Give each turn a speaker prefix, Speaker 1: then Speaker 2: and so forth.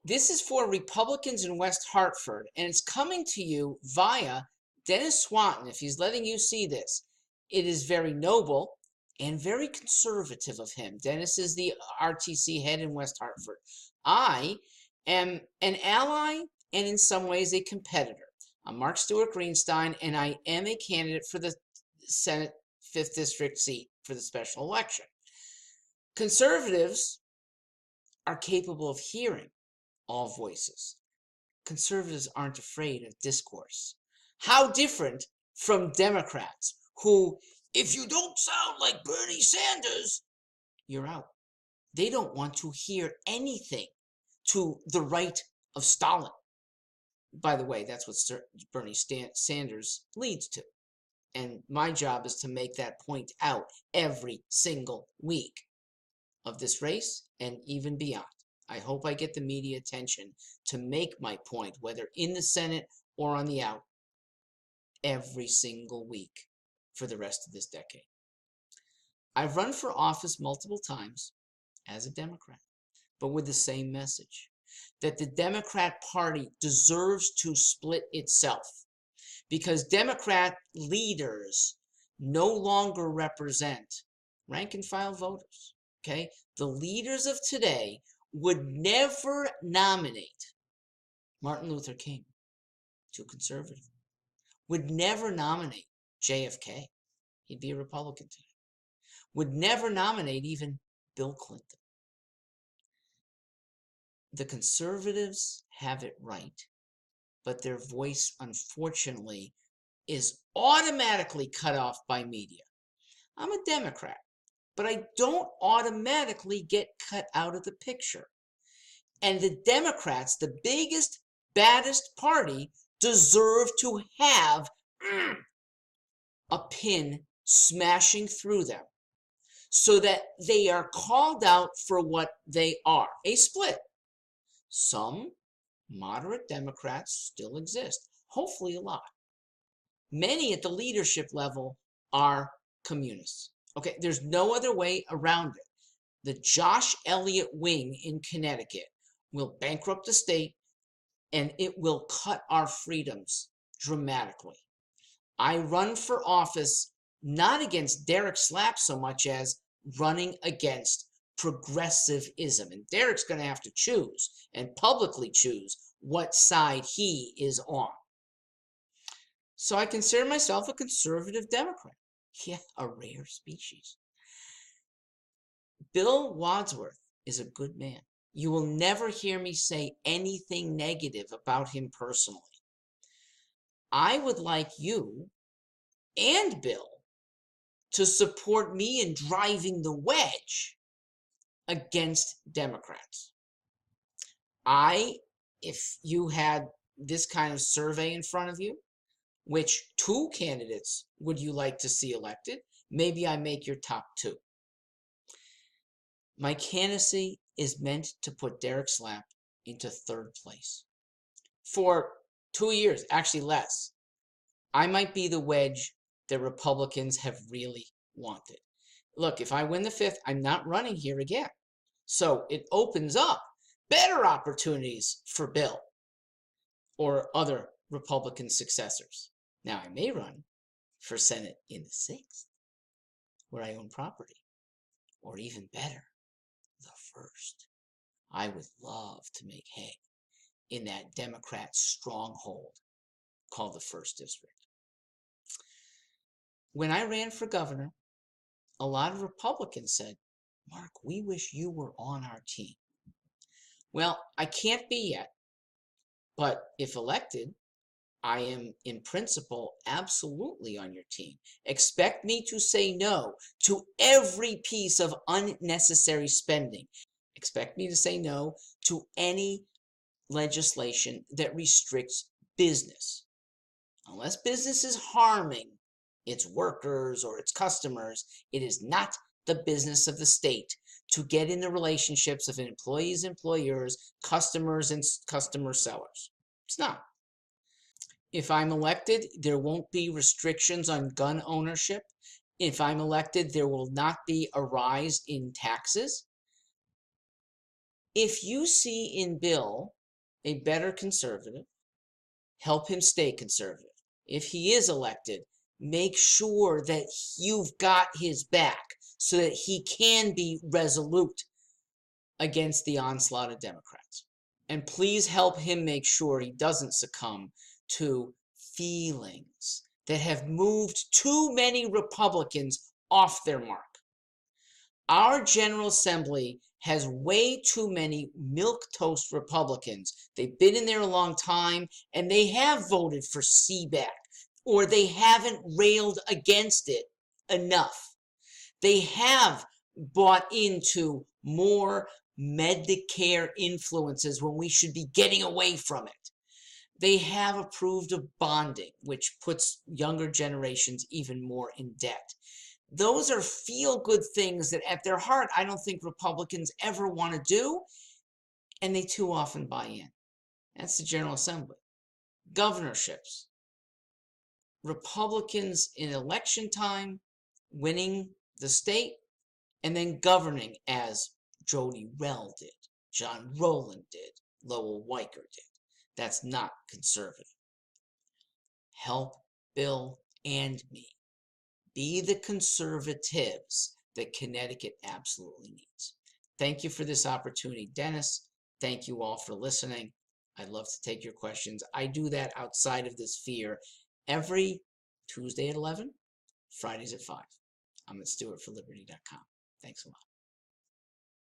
Speaker 1: This is for Republicans in West Hartford, and it's coming to you via Dennis Swanton, if he's letting you see this. It is very noble and very conservative of him. Dennis is the RTC head in West Hartford. I am an ally and in some ways a competitor. I'm Mark Stewart Greenstein, and I am a candidate for the Senate 5th District seat for the special election. Conservatives are capable of hearing all voices. Conservatives aren't afraid of discourse. How different from Democrats who, if you don't sound like Bernie Sanders, you're out. They don't want to hear anything to the right of Stalin. By the way, that's what Bernie Sanders leads to. And my job is to make that point out every single week of this race and even beyond. I hope I get the media attention to make my point, whether in the Senate or on the out, every single week for the rest of this decade. I've run for office multiple times as a Democrat, but with the same message, that the Democrat Party deserves to split itself because Democrat leaders no longer represent rank and file voters. Okay? The leaders of today would never nominate Martin Luther King, too conservative, would never nominate JFK, he'd be a Republican today, would never nominate even Bill Clinton. The conservatives have it right, but their voice, unfortunately, is automatically cut off by media. I'm a Democrat, but I don't automatically get cut out of the picture. And the Democrats, the biggest, baddest party, deserve to have a pin smashing through them so that they are called out for what they are, a split. Some moderate Democrats still exist, hopefully a lot. Many at the leadership level are communists. Okay, there's no other way around it. The Josh Elliott wing in Connecticut will bankrupt the state, and it will cut our freedoms dramatically. I run for office not against Derek Slapp so much as running against progressivism. And Derek's going to have to choose and publicly choose what side he is on. So I consider myself a conservative Democrat. Yeah, a rare species. Bill Wadsworth is a good man. You will never hear me say anything negative about him personally. I would like you and Bill to support me in driving the wedge against Democrats. If you had this kind of survey in front of you, which two candidates would you like to see elected? Maybe I make your top two. My candidacy is meant to put Derek Slapp into third place. For 2 years, actually less, I might be the wedge that Republicans have really wanted. Look, if I win the 5th, I'm not running here again. So it opens up better opportunities for Bill or other Republican successors. Now, I may run for Senate in the 6th, where I own property, or even better, the 1st. I would love to make hay in that Democrat stronghold called the 1st District. When I ran for governor, a lot of Republicans said, Mark, we wish you were on our team. Well, I can't be yet, but if elected, I am in principle absolutely on your team. Expect me to say no to every piece of unnecessary spending. Expect me to say no to any legislation that restricts business. Unless business is harming its workers or its customers, it is not the business of the state to get in the relationships of employees, employers, customers, and customer sellers. It's not. If I'm elected, there won't be restrictions on gun ownership. If I'm elected, there will not be a rise in taxes. If you see in Bill a better conservative, help him stay conservative. If he is elected, make sure that you've got his back so that he can be resolute against the onslaught of Democrats. And please help him make sure he doesn't succumb to feelings that have moved too many Republicans off their mark. Our General Assembly has way too many milquetoast Republicans. They've been in there a long time, and they have voted for CBAC, or they haven't railed against it enough. They have bought into more Medicare influences when we should be getting away from it. They have approved of bonding, which puts younger generations even more in debt. Those are feel-good things that at their heart, I don't think Republicans ever want to do, and they too often buy in. That's the General Assembly. Governorships. Republicans in election time winning the state and then governing as Jody Rell did, John Rowland did, Lowell Weicker did. That's not conservative. Help Bill and me be the conservatives that Connecticut absolutely needs. Thank you for this opportunity, Dennis. Thank you all for listening. I'd love to take your questions. I do that outside of this sphere every Tuesday at 11, Fridays at 5. I'm at stewartforliberty.com. Thanks a lot.